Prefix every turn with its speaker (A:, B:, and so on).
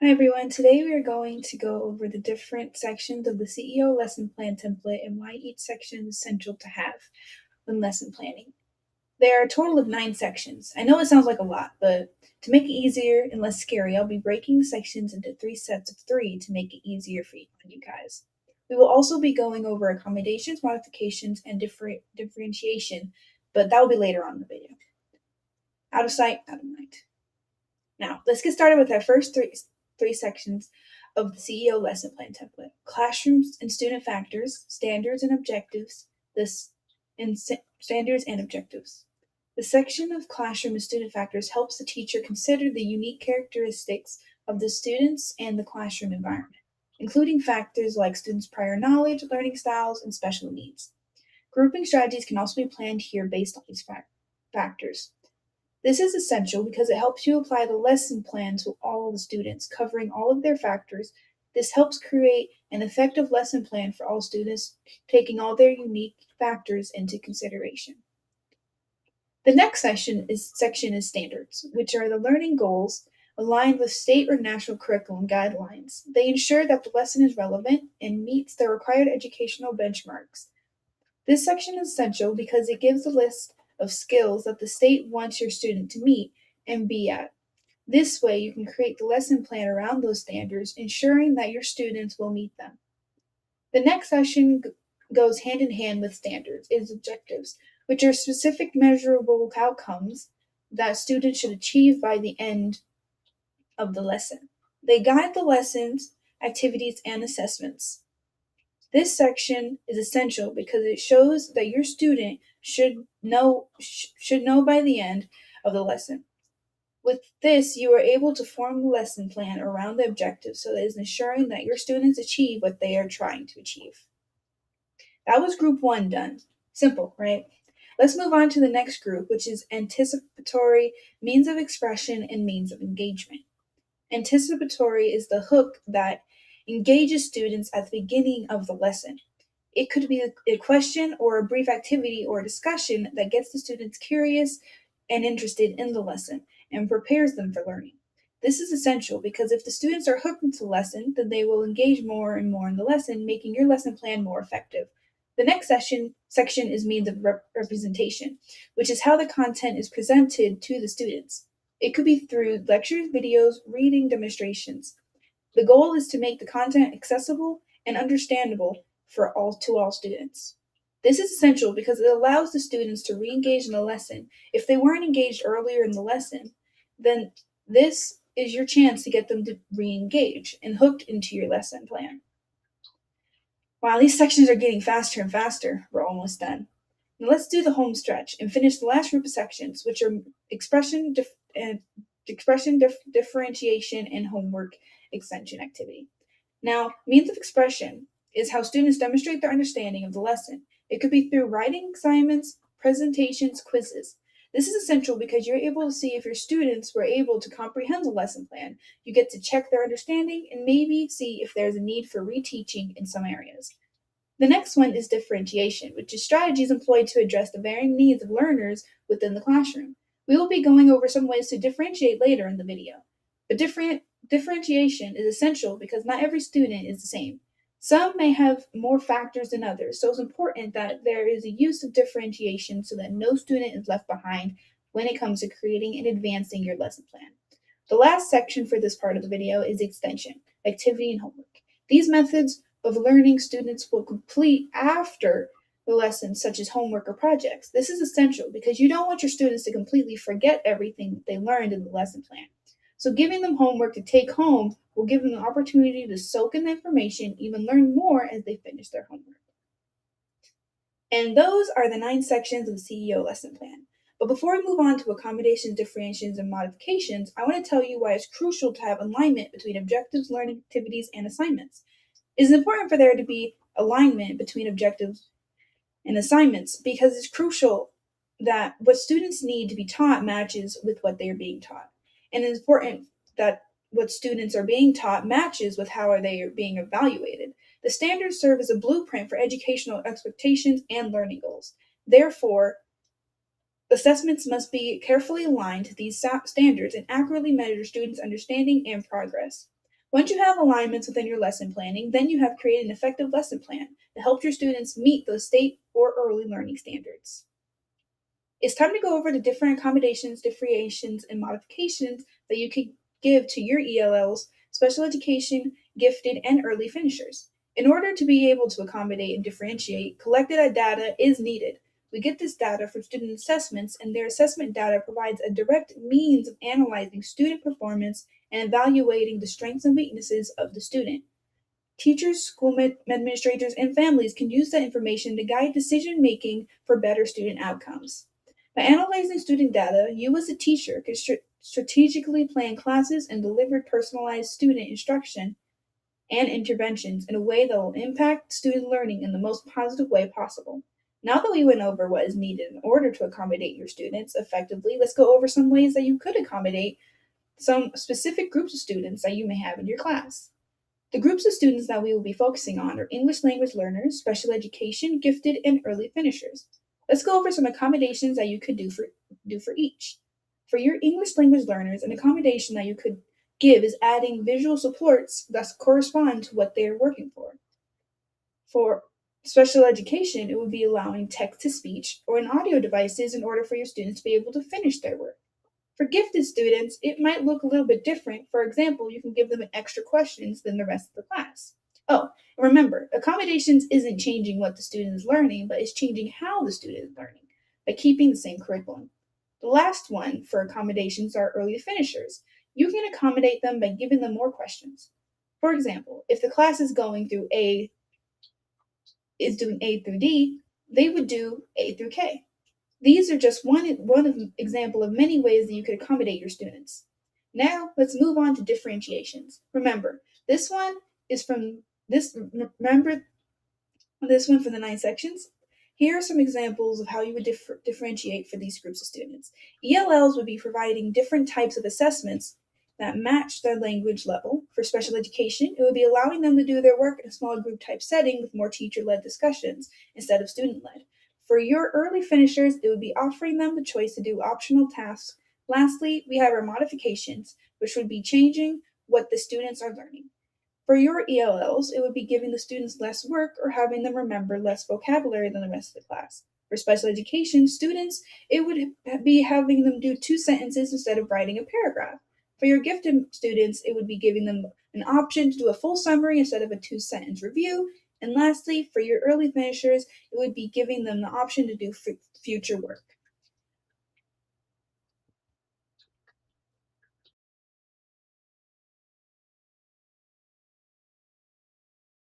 A: Hi everyone, today we are going to go over the different sections of the CEO lesson plan template and why each section is essential to have when lesson planning. There are a total of 9 sections. I know it sounds like a lot, but to make it easier and less scary, I'll be breaking the sections into 3 sets of 3 to make it easier for you guys. We will also be going over accommodations, modifications, and differentiation, but that will be later on in the video. Out of sight, out of mind. Now, let's get started with our first three sections of the CEO lesson plan template: classrooms and student factors, standards and objectives. Standards and objectives. The section of classroom and student factors helps the teacher consider the unique characteristics of the students and the classroom environment, including factors like students' prior knowledge, learning styles, and special needs. Grouping strategies can also be planned here based on these factors. This is essential because it helps you apply the lesson plan to all the students, covering all of their factors. This helps create an effective lesson plan for all students, taking all their unique factors into consideration. The next section is standards, which are the learning goals aligned with state or national curriculum guidelines. They ensure that the lesson is relevant and meets the required educational benchmarks. This section is essential because it gives a list of skills that the state wants your student to meet and be at. This way, you can create the lesson plan around those standards, ensuring that your students will meet them. The next section goes hand in hand with standards is objectives, which are specific measurable outcomes that students should achieve by the end of the lesson. They guide the lessons, activities, and assessments. This section is essential because it shows that your student should know by the end of the lesson. With this, you are able to form the lesson plan around the objectives so that it is ensuring that your students achieve what they are trying to achieve. That was group 1 done. Simple, right? Let's move on to the next group, which is anticipatory, means of expression, and means of engagement. Anticipatory is the hook that engages students at the beginning of the lesson. It could be a question or a brief activity or discussion that gets the students curious and interested in the lesson and prepares them for learning. This is essential because if the students are hooked into the lesson, then they will engage more and more in the lesson, making your lesson plan more effective. The next section is means of representation, which is how the content is presented to the students. It could be through lectures, videos, reading demonstrations. The goal is to make the content accessible and understandable for all students. This is essential because it allows the students to re-engage in the lesson. If they weren't engaged earlier in the lesson, then this is your chance to get them to re-engage and hooked into your lesson plan. Wow, these sections are getting faster and faster. We're almost done. Now let's do the home stretch and finish the last group of sections, which are differentiation, and homework extension activity. Now, means of expression is how students demonstrate their understanding of the lesson. It could be through writing assignments, presentations, quizzes. This is essential because you're able to see if your students were able to comprehend the lesson plan. You get to check their understanding and maybe see if there's a need for reteaching in some areas. The next one is differentiation, which is strategies employed to address the varying needs of learners within the classroom. We will be going over some ways to differentiate later in the video. But differentiation is essential because not every student is the same. Some may have more factors than others, so it's important that there is a use of differentiation so that no student is left behind when it comes to creating and advancing your lesson plan. The last section for this part of the video is extension, activity, and homework. These methods of learning students will complete after the lessons, such as homework or projects. This is essential because you don't want your students to completely forget everything that they learned in the lesson plan. So giving them homework to take home will give them the opportunity to soak in the information, even learn more as they finish their homework. And those are the 9 sections of the CEO lesson plan. But before we move on to accommodations, differentiations, and modifications, I want to tell you why it's crucial to have alignment between objectives, learning activities, and assignments. It is important for there to be alignment between objectives and assignments because it's crucial that what students need to be taught matches with what they are being taught. And it's important that what students are being taught matches with how they are being evaluated. The standards serve as a blueprint for educational expectations and learning goals. Therefore, assessments must be carefully aligned to these standards and accurately measure students' understanding and progress. Once you have alignments within your lesson planning, then you have created an effective lesson plan that helps your students meet those state or early learning standards. It's time to go over the different accommodations, differentiations, and modifications that you can give to your ELLs, special education, gifted, and early finishers. In order to be able to accommodate and differentiate, collected data is needed. We get this data from student assessments, and their assessment data provides a direct means of analyzing student performance and evaluating the strengths and weaknesses of the student. Teachers, administrators, and families can use that information to guide decision making for better student outcomes. By analyzing student data, you as a teacher can strategically plan classes and deliver personalized student instruction and interventions in a way that will impact student learning in the most positive way possible. Now that we went over what is needed in order to accommodate your students effectively, let's go over some ways that you could accommodate some specific groups of students that you may have in your class. The groups of students that we will be focusing on are English language learners, special education, gifted, and early finishers. Let's go over some accommodations that you could do for each. For your English language learners, an accommodation that you could give is adding visual supports that correspond to what they are working for. For special education, it would be allowing text to speech or an audio devices in order for your students to be able to finish their work. For gifted students, it might look a little bit different. For example, you can give them extra questions than the rest of the class. Oh, and remember, accommodations isn't changing what the student is learning, but it's changing how the student is learning by keeping the same curriculum. The last one for accommodations are early finishers. You can accommodate them by giving them more questions. For example, if the class is doing A through D, they would do A through K. These are just one example of many ways that you could accommodate your students. Now, let's move on to differentiations. Remember, this one is from this remember this one for the 9 sections. Here are some examples of how you would differentiate for these groups of students. ELLs would be providing different types of assessments that match their language level. For special education, it would be allowing them to do their work in a small group type setting with more teacher led discussions instead of student led. For your early finishers, it would be offering them the choice to do optional tasks. Lastly, we have our modifications, which would be changing what the students are learning. For your ELLs, it would be giving the students less work or having them remember less vocabulary than the rest of the class. For special education students, it would be having them do 2 sentences instead of writing a paragraph. For your gifted students, it would be giving them an option to do a full summary instead of a 2 sentence review. And lastly, for your early finishers, it would be giving them the option to do future work.